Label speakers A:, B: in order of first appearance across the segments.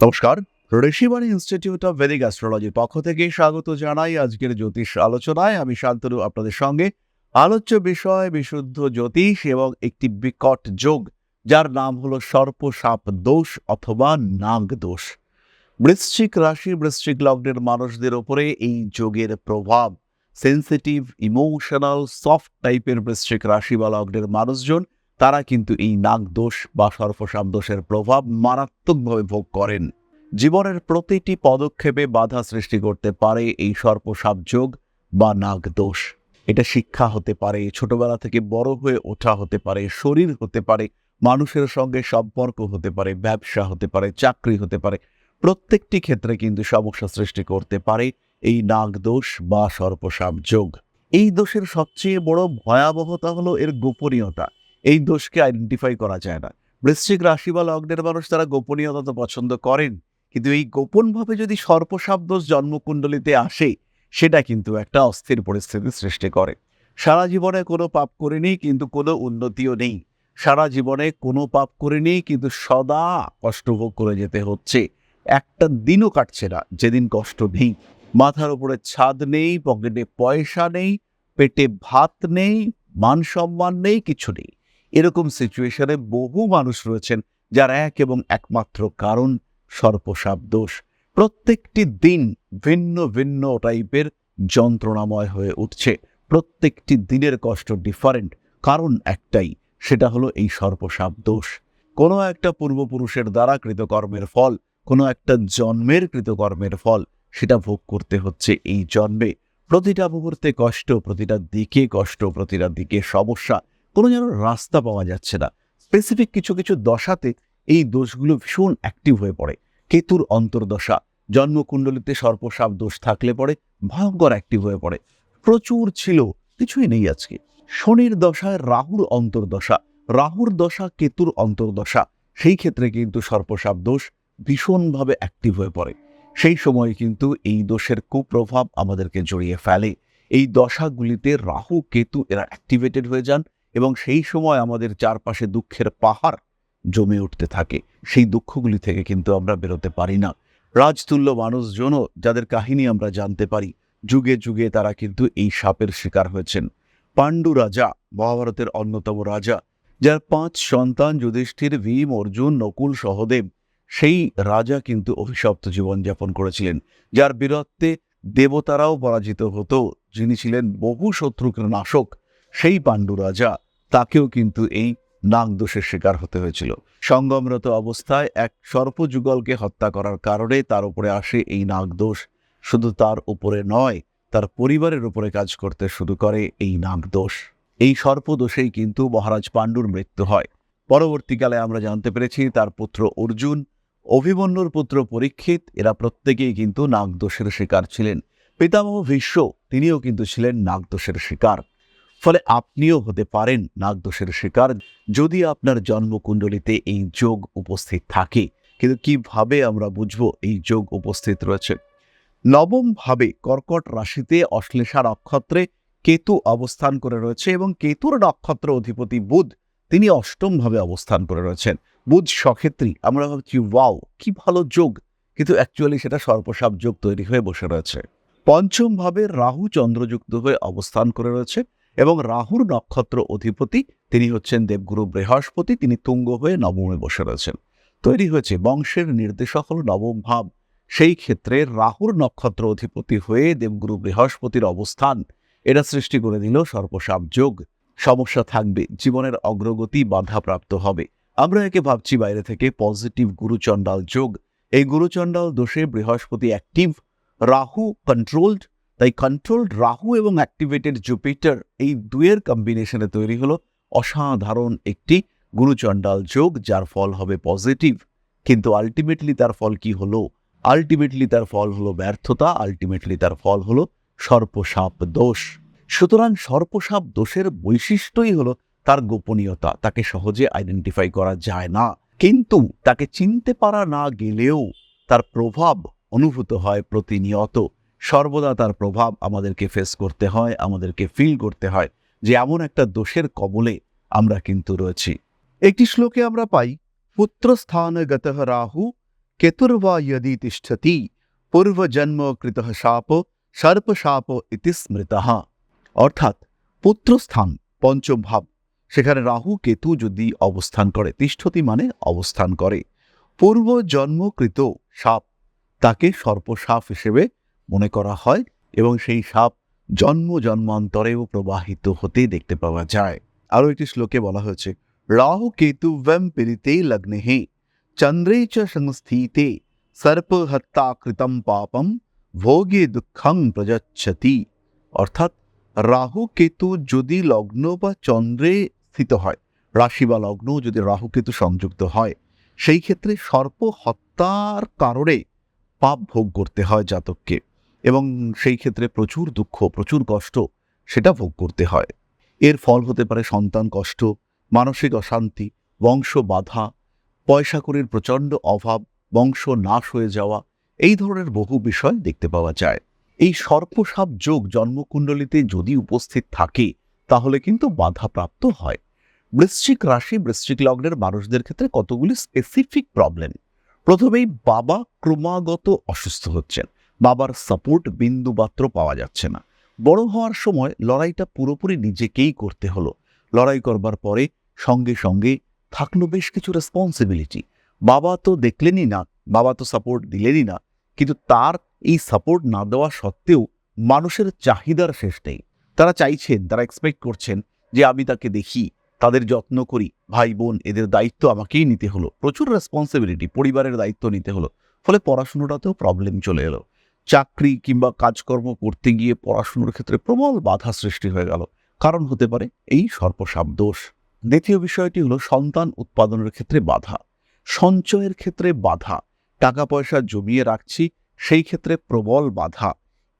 A: নমস্কার। Rishibani institute of Vedic অ্যাস্ট্রোলজির পক্ষ থেকে স্বাগত জানাই আজকের জ্যোতিষ আলোচনায়। আমি শান্তনু আপনাদের সঙ্গে। আলোচ্য বিষয় বিশুদ্ধ জ্যোতিষ এবং একটি বিকট যোগ, যার নাম হলো সর্প সাপ দোষ অথবা নাগ দোষ। বৃশ্চিক রাশি বৃশ্চিক লগ্নের মানুষদের উপরে এই যোগের প্রভাব। সেন্সিটিভ, ইমোশনাল, সফট টাইপের বৃশ্চিক রাশি বা লগ্নের মানুষজন, তারা কিন্তু এই নাগ দোষ বা সর্পসাপ দোষের প্রভাব মারাত্মকভাবে ভোগ করেন। জীবনের প্রতিটি পদক্ষেপে বাধা সৃষ্টি করতে পারে এই সর্পসাপ যোগ বা নাগ দোষ। এটা শিক্ষা হতে পারে, ছোটবেলা থেকে বড় হয়ে ওঠা হতে পারে, শরীর হতে পারে, মানুষের সঙ্গে সম্পর্ক হতে পারে, ব্যবসা হতে পারে, চাকরি হতে পারে। প্রত্যেকটি ক্ষেত্রে কিন্তু সমস্যা সৃষ্টি করতে পারে এই নাগ দোষ বা সর্পসাপ যোগ। এই দোষের সবচেয়ে বড় ভয়াবহতা হলো এর গোপনীয়তা। এই দোষকে আইডেন্টিফাই করা যায় না। বৃশ্চিক রাশি বা লগ্নের মানুষ তারা গোপনীয়তা তো পছন্দ করেন, কিন্তু এই গোপনভাবে যদি সর্পসাপ দোষ জন্মকুণ্ডলিতে আসে, সেটা কিন্তু একটা অস্থির পরিস্থিতি সৃষ্টি করে। সারা জীবনে কোনো পাপ করিনি কিন্তু কোনো উন্নতিও নেই। সারা জীবনে কোনো পাপ করিনি কিন্তু সদা কষ্ট ভোগ করে যেতে হচ্ছে। একটা দিনও কাটছে না যেদিন কষ্ট নেই। মাথার উপরে ছাদ নেই, পকেটে পয়সা নেই, পেটে ভাত নেই, মান সম্মান নেই, কিছু নেই। এরকম সিচুয়েশনে বহু মানুষ রয়েছেন যার এক এবং একমাত্র কারণ সর্পসাপ দোষ। প্রত্যেকটি দিন ভিন্ন ভিন্ন টাইপের যন্ত্রণাময় হয়ে উঠছে। প্রত্যেকটি দিনের কষ্ট ডিফারেন্ট, কারণ একটাই, সেটা হলো এই সর্পসাপ দোষ। কোনো একটা পূর্বপুরুষের দ্বারা কৃতকর্মের ফল, কোনো একটা জন্মের কৃতকর্মের ফল, সেটা ভোগ করতে হচ্ছে এই জন্মে। প্রতিটা মুহূর্তে কষ্ট, প্রতিটা দিকে কষ্ট, প্রতিটা দিকে সমস্যা, কোনো যেন রাস্তা পাওয়া যাচ্ছে না। স্পেসিফিক কিছু কিছু দশাতে এই দোষগুলো ভীষণ অ্যাক্টিভ হয়ে পড়ে। কেতুর অন্তর্দশা, জন্মকুণ্ডলিতে সর্পসাপ দোষ থাকলে পরে ভয়ঙ্কর অ্যাক্টিভ হয়ে পড়ে। প্রচুর ছিল, কিছুই নেই আজকে। শনির দশায় রাহুর অন্তর্দশা, রাহুর দশা কেতুর অন্তর্দশা, সেই ক্ষেত্রে কিন্তু সর্পসাপ দোষ ভীষণভাবে অ্যাক্টিভ হয়ে পড়ে। সেই সময় কিন্তু এই দোষের কুপ্রভাব আমাদেরকে জড়িয়ে ফেলে। এই দশাগুলিতে রাহু কেতু এরা অ্যাক্টিভেটেড হয়ে যান এবং সেই সময় আমাদের চারপাশে দুঃখের পাহাড় জমে উঠতে থাকে। সেই দুঃখগুলি থেকে কিন্তু আমরা বেরোতে পারি না। রাজতুল্য মানুষজনও, যাদের কাহিনী আমরা জানতে পারি, যুগে যুগে তারা কিন্তু এই সাপের শিকার হয়েছেন। পাণ্ডু রাজা, মহাভারতের অন্যতম রাজা, যার 5 সন্তান যুধিষ্ঠির, ভীম, অর্জুন, নকুল, সহদেব, সেই রাজা কিন্তু অভিশপ্ত জীবনযাপন করেছিলেন, যার বীরত্বে দেবতারাও পরাজিত হতো, যিনি ছিলেন বহু শত্রুকে নাশক। সেই পাণ্ডু রাজা, তাকেও কিন্তু এই নাগদোষের শিকার হতে হয়েছিল। সঙ্গমরত অবস্থায় এক সর্পযুগলকে হত্যা করার কারণে তার উপরে আসে এই নাগদোষ। শুধু তার উপরে নয়, তার পরিবারের উপরে কাজ করতে শুরু করে এই নাগদোষ। এই সর্পদোষেই কিন্তু মহারাজ পাণ্ডুর মৃত্যু হয়। পরবর্তীকালে আমরা জানতে পেরেছি তার পুত্র অর্জুন, অভিমন্যুর পুত্র পরীক্ষিত, এরা প্রত্যেকেই কিন্তু নাগদোষের শিকার ছিলেন। পিতামহ ভীষ্ম, তিনিও কিন্তু ছিলেন নাগদোষের শিকার। ফলে আপনিও হতে পারেন নাগদোষের শিকার যদি আপনার জন্মকুণ্ডলিতে এই যোগ উপস্থিত থাকে। কিন্তু কিভাবে আমরা বুঝবো এই যোগ উপস্থিত রয়েছে? নবম ভাবে কর্কট রাশিতে অশ্লেষা নক্ষত্রে কেতু অবস্থান করে রয়েছে এবং কেতুর নক্ষত্র অধিপতি বুধ, তিনি অষ্টম ভাবে অবস্থান করে রয়েছেন। বুধ সক্ষেত্রী, আমরা ভাবছি ওয়াও কি ভালো যোগ, কিন্তু অ্যাকচুয়ালি সেটা সর্পসাপ যোগ তৈরি হয়ে বসে রয়েছে। পঞ্চম ভাবে রাহু চন্দ্রযুক্ত হয়ে অবস্থান করে রয়েছে এবং রাহুর নক্ষত্র অধিপতি তিনি হচ্ছেন দেবগুরু বৃহস্পতি, তিনি তুঙ্গ হয়ে নবমে বসে রয়েছেন। তৈরি হয়েছে বংশের নির্দেশক হল নবম ভাব। সেই ক্ষেত্রে রাহুর নক্ষত্র অধিপতি হয়ে দেবগুরু বৃহস্পতির অবস্থান, এটা সৃষ্টি করে দিল সর্পসাপ যোগ। সমস্যা থাকবে, জীবনের অগ্রগতি বাধাপ্রাপ্ত হবে। আমরা একে ভাবছি বাইরে থেকে পজিটিভ গুরুচণ্ডাল যোগ। এই গুরুচণ্ডাল দোষে বৃহস্পতি অ্যাক্টিভ, রাহু কন্ট্রোলড, তাই কন্ট্রোলড রাহু এবং অ্যাক্টিভেটেড জুপিটার, এই দুয়ের কম্বিনেশনে তৈরি হলো অসাধারণ একটি গুরুচণ্ডাল যোগ, যার ফল হবে পজিটিভ। কিন্তু আলটিমেটলি তার ফল কি হলো? আলটিমেটলি তার ফল হলো ব্যর্থতা, আলটিমেটলি তার ফল হলো সর্পসাপ দোষ। সুতরাং সর্পসাপ দোষের বৈশিষ্ট্যই হলো তার গোপনীয়তা, তাকে সহজে আইডেন্টিফাই করা যায় না। কিন্তু তাকে চিনতে পারা না গেলেও তার প্রভাব অনুভূত হয় প্রতিনিয়ত। সর্বদা তার প্রভাব আমাদেরকে ফেস করতে হয়, আমাদেরকে ফিল করতে হয় যে এমন একটা দোষের কবলে আমরা কিন্তু রয়েছি। একটি শ্লোকে আমরা পাই, পুত্রস্থানগতঃ রাহু কেতুর্বা यदि तिष्ठति পূর্বজন্ম কৃতঃ শাপ সর্পশাপ ইতি স্মৃতঃ। অর্থাৎ পুত্রস্থান পঞ্চম ভাব, সেখানে রাহু কেতু যদি অবস্থান করে, তিষ্ঠতি মানে অবস্থান করে, পূর্ব জন্মকৃত সাপ তাকে সর্পসাপ হিসেবে মনে করা হয় এবং সেই সাপ জন্ম জন্মান্তরেও প্রবাহিত হতে দেখতে পাওয়া যায়। আরও একটি শ্লোকে বলা হয়েছে, রাহু কেতু ব্যম পীড়িতে লগ্নে চন্দ্রে চ সংস্থিতে সর্প হত্যা কৃতম পাপম ভোগে দুঃখং প্রযচ্ছতি। অর্থাৎ রাহু কেতু যদি লগ্ন বা চন্দ্রে স্থিত হয়, রাশি বা লগ্ন যদি রাহু কেতু সংযুক্ত হয়, সেই ক্ষেত্রে সর্প হত্যার কারণে পাপ ভোগ করতে হয় জাতককে এবং সেই ক্ষেত্রে প্রচুর দুঃখ, প্রচুর কষ্ট সেটা ভোগ করতে হয়। এর ফল হতে পারে সন্তান কষ্ট, মানসিক অশান্তি, বংশ বাধা, পয়সা কড়ির প্রচণ্ড অভাব, বংশ নাশ হয়ে যাওয়া, এই ধরনের বহু বিষয় দেখতে পাওয়া যায়। এই সর্পসাপ যোগ জন্মকুণ্ডলিতে যদি উপস্থিত থাকে তাহলে কিন্তু বাধাপ্রাপ্ত হয়। বৃশ্চিক রাশি, বৃশ্চিক লগ্নের মানুষদের ক্ষেত্রে কতগুলি স্পেসিফিক প্রবলেম। প্রথমেই বাবা ক্রমাগত অসুস্থ হচ্ছেন, বাবার সাপোর্ট বিন্দুমাত্র পাওয়া যাচ্ছে না। বড় হওয়ার সময় লড়াইটা পুরোপুরি নিজেকেই করতে হলো। লড়াই করবার পরে সঙ্গে সঙ্গে থাকলো বেশ কিছু রেসপন্সিবিলিটি। বাবা তো দেখলেনই না, বাবা তো সাপোর্ট দিলেনই না, কিন্তু তার এই সাপোর্ট না দেওয়া সত্ত্বেও মানুষের চাহিদার শেষ নেই। তারা চাইছেন, তারা এক্সপেক্ট করছেন যে আমি তাকে দেখি, তাদের যত্ন করি, ভাই বোন এদের দায়িত্ব আমাকেই নিতে হলো, প্রচুর রেসপন্সিবিলিটি, পরিবারের দায়িত্ব নিতে হলো। ফলে পড়াশুনোটাতেও প্রবলেম চলে এলো। চাকরি কিংবা কাজকর্ম করতে গিয়ে পড়াশুনোর ক্ষেত্রে প্রবল বাধা সৃষ্টি হয়ে গেল। কারণ হতে পারে এই সর্পসাপ দোষ। দ্বিতীয় বিষয়টি হলো সন্তান উৎপাদনের ক্ষেত্রে বাধা, সঞ্চয়ের ক্ষেত্রে বাধা, টাকা পয়সা জমিয়ে রাখছি সেই ক্ষেত্রে প্রবল বাধা।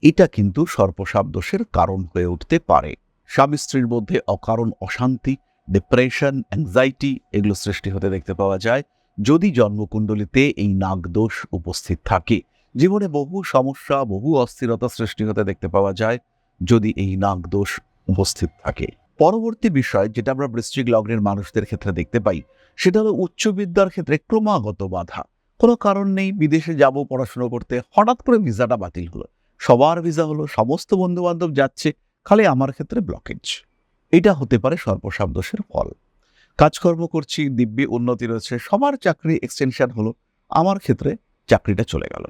A: এটা কিন্তু সর্পসাপ দোষের কারণ হয়ে উঠতে পারে। স্বামী স্ত্রীর মধ্যে অকারণ অশান্তি, ডিপ্রেশন, অ্যাংজাইটি এগুলো সৃষ্টি হতে দেখতে পাওয়া যায় যদি জন্মকুণ্ডলিতে এই নাগদোষ উপস্থিত থাকে। জীবনে বহু সমস্যা, বহু অস্থিরতা সৃষ্টি হতে দেখতে পাওয়া যায় যদি এই নাগদোষ উপস্থিত থাকে। পরবর্তী বিষয় যেটা আমরা বৃশ্চিক লগ্নের মানুষদের ক্ষেত্রে দেখতে পাই সেটা হলো উচ্চবিদ্যার ক্ষেত্রে ক্রমাগত বাধা। কোনো কারণ নেই, বিদেশে যাব পড়াশোনা করতে, হঠাৎ করে ভিসাটা বাতিল হলো, সবার ভিসা হলো, সমস্ত বন্ধু বান্ধব যাচ্ছে, খালি আমার ক্ষেত্রে ব্লকেজ। এটা হতে পারে সর্পসাপ দোষের ফল। কাজকর্ম করছি, দিব্যি উন্নতি রয়েছে, সবার চাকরি এক্সটেনশন হলো, আমার ক্ষেত্রে চাকরিটা চলে গেল।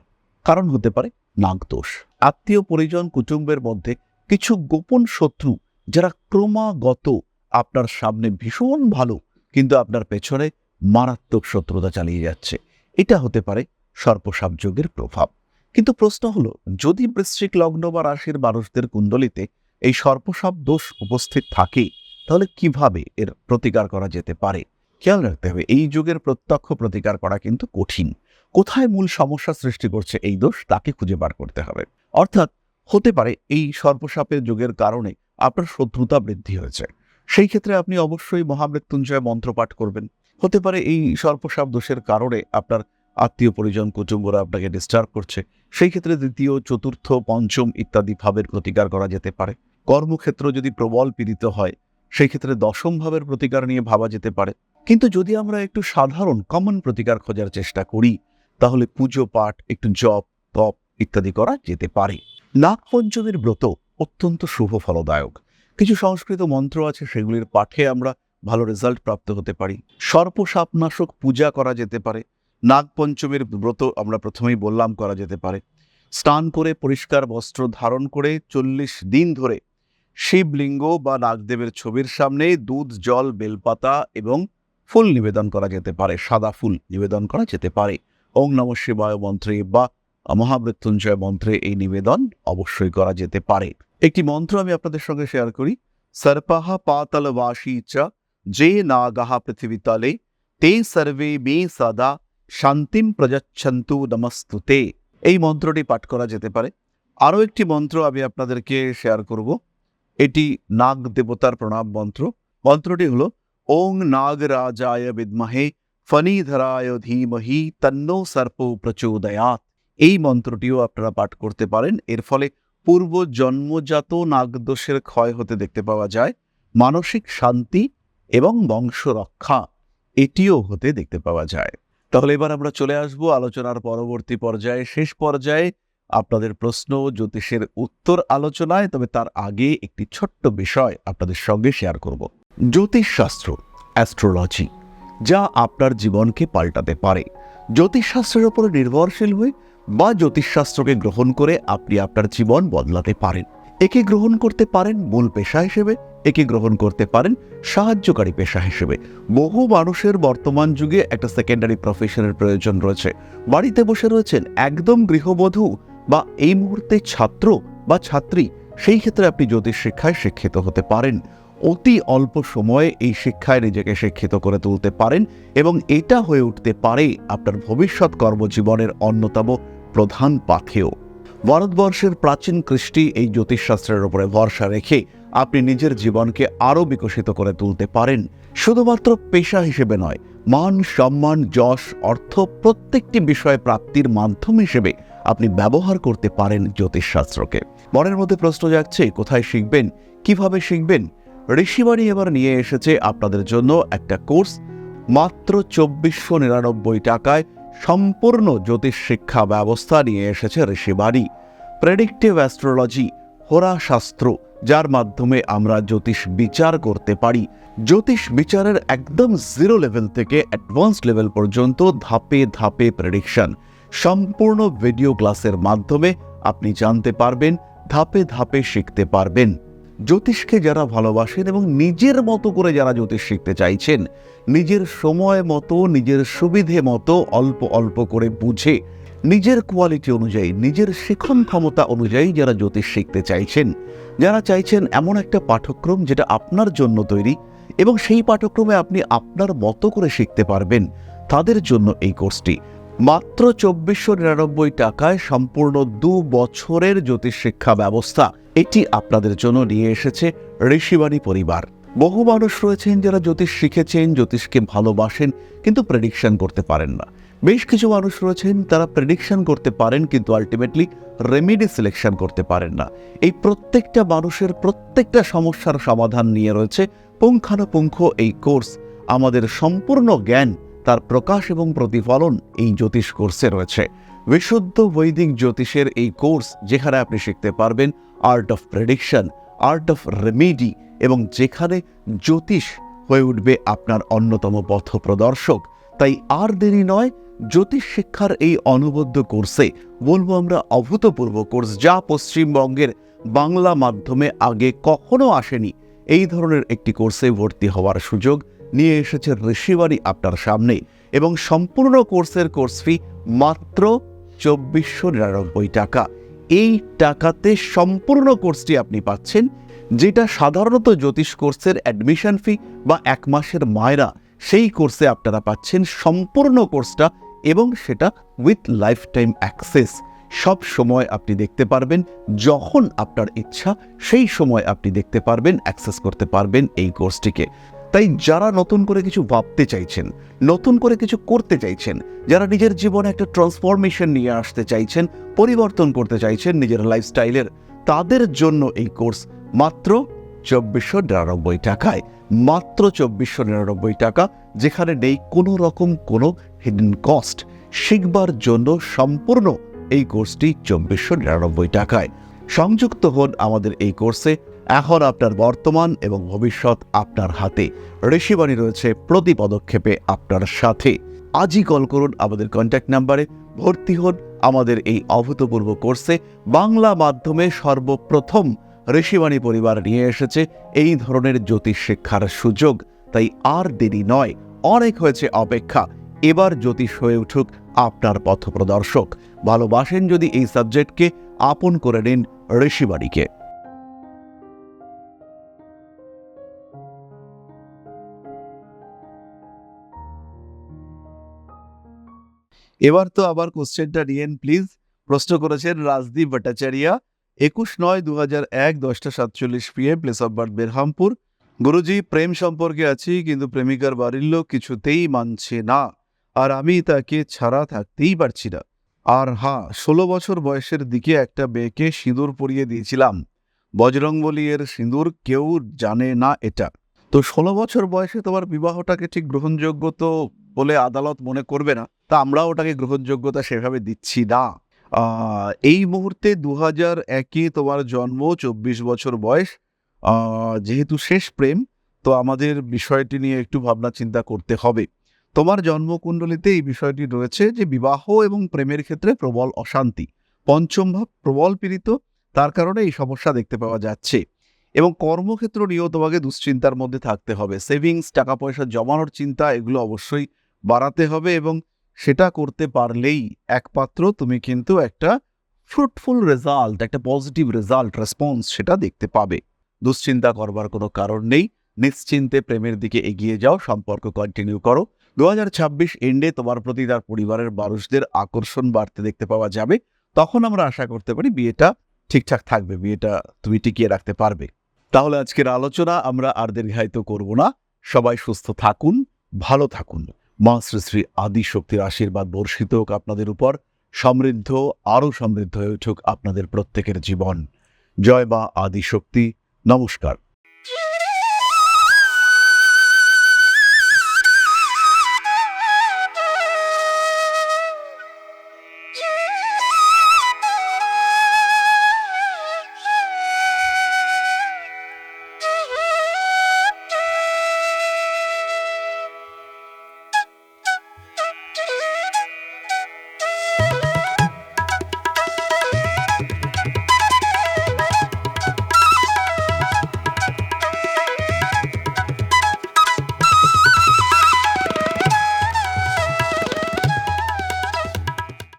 A: কারণ হতে পারে নাগদোষ। আত্মীয় পরিজন কুটুম্বের মধ্যে কিছু গোপন শত্রু যারা ক্রমাগত আপনার সামনে ভীষণ ভালো কিন্তু আপনার পেছনে মারাত্মক শত্রুতা চালিয়ে যাচ্ছে, এটা হতে পারে সর্পসাপ যোগের প্রভাব। কিন্তু প্রশ্ন হলো, যদি বৃশ্চিক লগ্ন বা রাশির মানুষদের কুণ্ডলিতে এই সর্পসাপ দোষ উপস্থিত থাকে তাহলে কিভাবে এর প্রতিকার করা যেতে পারে? খেয়াল রাখতে হবে, এই যুগের প্রত্যক্ষ প্রতিকার করা কিন্তু কঠিন। কোথায় মূল সমস্যা সৃষ্টি করছে এই দোষ তাকে খুঁজে বার করতে হবে। অর্থাৎ হতে পারে এই সর্পসাপের যোগের কারণে আপনার শত্রুতা বৃদ্ধি হয়েছে, সেই ক্ষেত্রে আপনি অবশ্যই মহামৃত্যুঞ্জয় মন্ত্র পাঠ করবেন। হতে পারে এই সর্পসাপ দোষের কারণে আপনার আত্মীয় পরিজন কুটুম্বরা আপনাকে ডিস্টার্ব করছে, সেই ক্ষেত্রে দ্বিতীয়, চতুর্থ, পঞ্চম ইত্যাদি ভাবের প্রতিকার করা যেতে পারে। কর্মক্ষেত্র যদি প্রবল পীড়িত হয় সেই ক্ষেত্রে দশম ভাবের প্রতিকার নিয়ে ভাবা যেতে পারে। কিন্তু যদি আমরা একটু সাধারণ কমন প্রতিকার খোঁজার চেষ্টা করি তাহলে পুজো পাঠ, একটু জপ তপ ইত্যাদি করা যেতে পারে। নাগপঞ্চমীর ব্রত অত্যন্ত শুভ ফলদায়ক। কিছু সংস্কৃত মন্ত্র আছে, সেগুলির পাঠে আমরা ভালো রেজাল্ট প্রাপ্ত হতে পারি। সর্পসাপনাশক পূজা করা যেতে পারে। নাগপঞ্চমীর ব্রত আমরা প্রথমেই বললাম করা যেতে পারে। স্নান করে পরিষ্কার বস্ত্র ধারণ করে 40 দিন ধরে শিবলিঙ্গ বা নাগদেবের ছবির সামনে দুধ, জল, বেলপাতা এবং ফুল নিবেদন করা যেতে পারে, সাদা ফুল নিবেদন করা যেতে পারে। ওং নমঃ শিবায় মন্ত্রে বা মহামৃত্যুঞ্জয় মন্ত্রে এই নিবেদন অবশ্যই করা যেতে পারে। একটি মন্ত্র আমি আপনাদের সঙ্গে শেয়ার করি। সর্পাহা পাতালবাসী চ যে নাগাহা পৃথিবীতলে তে সর্বে মে সদা শান্তিম প্রযচ্ছন্তু নমস্তুতে। এই মন্ত্রটি পাঠ করা যেতে পারে। আরও একটি মন্ত্র আমি আপনাদেরকে শেয়ার করব, এটি নাগ দেবতার প্রণাম মন্ত্র। মন্ত্রটি হলো ওং নাগরাজায় বিদ্মহে ফণীধরায় ধীমহি তন্নো সর্প প্রচোদয়াৎ। এই মন্ত্রটিও আপনারা পাঠ করতে পারেন। এর ফলে পূর্ব জন্মজাত নাগদোষের ক্ষয় হতে দেখতে পাওয়া যায়, মানসিক শান্তি এবং বংশ রক্ষা এটিও হতে দেখতে পাওয়া যায়। তাহলে এবার আমরা চলে আসব আলোচনার পরবর্তী পর্যায়ে, শেষ পর্যায়ে আপনাদের প্রশ্ন জ্যোতিষের উত্তর আলোচনায়। তবে তার আগে একটি ছোট্ট বিষয় আপনাদের সঙ্গে শেয়ার করব। জ্যোতিষশাস্ত্র, অ্যাস্ট্রোলজি, যা আপনার জীবনকে পাল্টাতে পারে। জ্যোতিষশাস্ত্রের উপরে নির্ভরশীল হয়ে বা জ্যোতিষশাস্ত্রকে গ্রহণ করে আপনি আপনার জীবন বদলাতে পারেন। একে গ্রহণ করতে পারেন মূল পেশা হিসেবে, একে গ্রহণ করতে পারেন সাহায্যকারী পেশা হিসেবে। বহু মানুষের বর্তমান যুগে একটা সেকেন্ডারি প্রফেশনের প্রয়োজন রয়েছে। বাড়িতে বসে রয়েছেন একদম গৃহবধূ বা এই মুহূর্তে ছাত্র বা ছাত্রী, সেই ক্ষেত্রে আপনি জ্যোতিষ শিক্ষায় শিক্ষিত হতে পারেন। অতি অল্প সময়ে এই শিক্ষায় নিজেকে শিক্ষিত করে তুলতে পারেন এবং এটা হয়ে উঠতে পারে আপনার ভবিষ্যৎ কর্মজীবনের অন্যতম প্রধান পাথেয়। ভারতবর্ষের প্রাচীন কৃষ্টি এই জ্যোতিষশাস্ত্রের উপরে ভরসা রেখে আপনি নিজের জীবনকে আরও বিকশিত করে তুলতে পারেন। শুধুমাত্র পেশা হিসেবে নয়, মান, সম্মান, যশ, অর্থ প্রত্যেকটি বিষয় প্রাপ্তির মাধ্যম হিসেবে আপনি ব্যবহার করতে পারেন জ্যোতিষশাস্ত্রকে। মনের মধ্যে প্রশ্ন জাগছে, কোথায় শিখবেন, কিভাবে শিখবেন? ঋষিবাণী এবার নিয়ে এসেছে আপনাদের জন্য একটা কোর্স। মাত্র ২৪৯৯ টাকায় সম্পূর্ণ জ্যোতিষ শিক্ষা ব্যবস্থা নিয়ে এসেছে ঋষিবাণী। প্রেডিক্টিভ অ্যাস্ট্রোলজি, হোরাশাস্ত্র, যার মাধ্যমে আমরা জ্যোতিষ বিচার করতে পারি। জ্যোতিষ বিচারের একদম জিরো লেভেল থেকে অ্যাডভান্সড লেভেল পর্যন্ত ধাপে ধাপে প্রেডিকশন, সম্পূর্ণ ভিডিও ক্লাসের মাধ্যমে আপনি জানতে পারবেন, ধাপে ধাপে শিখতে পারবেন। জ্যোতিষকে যারা ভালোবাসেন এবং নিজের মতো করে যারা জ্যোতিষ শিখতে চাইছেন, নিজের সময় মতো, নিজের সুবিধে মতো অল্প অল্প করে বুঝে, নিজের কোয়ালিটি অনুযায়ী, নিজের শিখন ক্ষমতা অনুযায়ী যারা জ্যোতিষ শিখতে চাইছেন, যারা চাইছেন এমন একটা পাঠ্যক্রম যেটা আপনার জন্য তৈরি এবং সেই পাঠ্যক্রমে আপনি আপনার মতো করে শিখতে পারবেন, তাদের জন্য এই কোর্সটি। মাত্র ২৪৯৯ টাকায় সম্পূর্ণ ২ বছরের জ্যোতিষ শিক্ষা ব্যবস্থা এটি আপনাদের জন্য নিয়ে এসেছে ঋষিবাণী পরিবার। বহু মানুষ রয়েছেন যারা জ্যোতিষ শিখেছেন, জ্যোতিষকে ভালোবাসেন, কিন্তু প্রেডিকশন করতে পারেন না। বেশ কিছু মানুষ রয়েছেন তারা প্রেডিকশন করতে পারেন কিন্তু আলটিমেটলি রেমেডি সিলেকশন করতে পারেন না। এই প্রত্যেকটা মানুষের প্রত্যেকটা সমস্যার সমাধান নিয়ে রয়েছে পুঙ্খানুপুঙ্খ এই কোর্স। আমাদের সম্পূর্ণ জ্ঞান, তার প্রকাশ এবং প্রতিফলন এই জ্যোতিষ কোর্সে রয়েছে। বিশুদ্ধ বৈদিক জ্যোতিষের এই কোর্স, যেখানে আপনি শিখতে পারবেন art of prediction, art of remedy, এবং যেখানে জ্যোতিষ হয়ে উঠবে আপনার অন্যতম পথ প্রদর্শক। তাই আর দেরি নয়, জ্যোতিষ শিক্ষার এই অনবদ্য কোর্সে, বলবো আমরা অভূতপূর্ব কোর্স, যা পশ্চিমবঙ্গের বাংলা মাধ্যমে আগে কখনো আসেনি, এই ধরনের একটি কোর্সে ভর্তি হওয়ার সুযোগ নিয়ে এসেছে ঋষিবাণী আপনার সামনে। এবং সম্পূর্ণ কোর্সের কোর্স ফি মাত্র ২৪৯৯ টাকা। এই টাকাতে সম্পূর্ণ কোর্সটি আপনি পাচ্ছেন, যেটা সাধারণত জ্যোতিষ কোর্সের অ্যাডমিশন ফি বা ১ মাসের মায়রা, সেই কোর্সে আপনারা পাচ্ছেন সম্পূর্ণ কোর্সটা, এবং সেটা উইথ লাইফ টাইম অ্যাক্সেস। সব সময় আপনি দেখতে পারবেন, যখন আপনার ইচ্ছা সেই সময় আপনি দেখতে পারবেন, অ্যাক্সেস করতে পারবেন এই কোর্সটিকে। তাই যারা নতুন করে কিছু ভাবতে চাইছেন, নতুন করে কিছু করতে চাইছেন, যারা নিজের জীবনে একটা ট্রান্সফরমেশন নিয়ে আসতে চাইছেন, পরিবর্তন করতে চাইছেন নিজের লাইফস্টাইলের, তাদের জন্য এই কোর্স মাত্র ২৪৯৯ টাকায়। মাত্র ২৪৯৯ টাকা, যেখানে নেই কোনো রকম কোনো হিডেন কস্ট। শিখবার জন্য সম্পূর্ণ এই কোর্সটি ২৪৯৯ টাকায়। সংযুক্ত হন আমাদের এই কোর্সে। এখন আপনার বর্তমান এবং ভবিষ্যৎ আপনার হাতে। ঋষিবাণী রয়েছে প্রতি পদক্ষেপে আপনার সাথে। আজই কল করুন আমাদের কন্ট্যাক্ট নাম্বারে, ভর্তি হন আমাদের এই অভূতপূর্ব কোর্সে। বাংলা মাধ্যমে সর্বপ্রথম ঋষিবাণী পরিবার নিয়ে এসেছে এই ধরনের জ্যোতিষ শিক্ষার সুযোগ। তাই আর দেরি নয়, অনেক হয়েছে অপেক্ষা। এবার জ্যোতিষ হয়ে উঠুক আপনার পথপ্রদর্শক। ভালোবাসেন যদি এই সাবজেক্টকে, আপন করে নিন ঋষিবাণীকে। এবার তো আবার কোশ্চেনটা নিয়েন প্লিজ। প্রশ্ন করেছেন রাজদীপ ভট্টাচার্য, ২১/৯/২০০১, 10টা 47 PM, place of birth Berhampore. Guruji, প্রেম সম্পর্কে আছি, কিন্তু প্রেমিকার বাড়ির লোক কিছুতেই মানছে না, আর আমি তাকে ছাড়া থাকতেই পারছি না। আর হ্যাঁ, ১৬ বছর বয়সের দিকে একটা মেয়েকে সিঁদুর পরিয়ে দিয়েছিলাম। বজরংবলী এর সিঁদুর, কেউ জানে না এটা। তো ১৬ বছর বয়সে তোমার বিবাহটাকে ঠিক গ্রহণযোগ্য তো বলে আদালত মনে করবে না। তা আমরাও ওটাকে গ্রহণযোগ্যতা সেভাবে দিচ্ছি না। এই মুহূর্তে 2001-এ তোমার জন্ম, 24 বছর বয়স। যেহেতু শেষ প্রেম, তো আমাদের বিষয়টি নিয়ে একটু ভাবনা চিন্তা করতে হবে। তোমার জন্মকুণ্ডলিতে এই বিষয়টি রয়েছে যে বিবাহ এবং প্রেমের ক্ষেত্রে প্রবল অশান্তি, পঞ্চম ভাব প্রবল পীড়িত, তার কারণে এই সমস্যা দেখতে পাওয়া যাচ্ছে। এবং কর্মক্ষেত্র নিয়েও তোমাকে দুশ্চিন্তার মধ্যে থাকতে হবে। সেভিংস, টাকা পয়সা জমানোর চিন্তা, এগুলো অবশ্যই বাড়াতে হবে এবং সেটা করতে পারলেই একমাত্র তুমি কিন্তু একটা ফ্রুটফুল রেজাল্ট, একটা পজিটিভ রেজাল্ট, রেসপন্স সেটা দেখতে পাবে। দুশ্চিন্তা করবার কোনো কারণ নেই। নিশ্চিন্তে প্রেমের দিকে এগিয়ে যাও, সম্পর্ক কন্টিনিউ করো। 2026 এন্ডে তোমার প্রতি তার পরিবারের মানুষদের আকর্ষণ বাড়তে দেখতে পাওয়া যাবে। তখন আমরা আশা করতে পারি বিয়েটা ঠিকঠাক থাকবে, বিয়েটা তুমি টিকিয়ে রাখতে পারবে। তাহলে আজকের আলোচনা আমরা আর দীর্ঘায়িত করব না। সবাই সুস্থ থাকুন, ভালো থাকুন। মা শ্রী শ্রী আদিশক্তির আশীর্বাদ বর্ষিত হোক আপনাদের উপর। সমৃদ্ধ, আরও সমৃদ্ধ হয়ে উঠুক আপনাদের প্রত্যেকের জীবন। জয় মা আদিশক্তি। নমস্কার।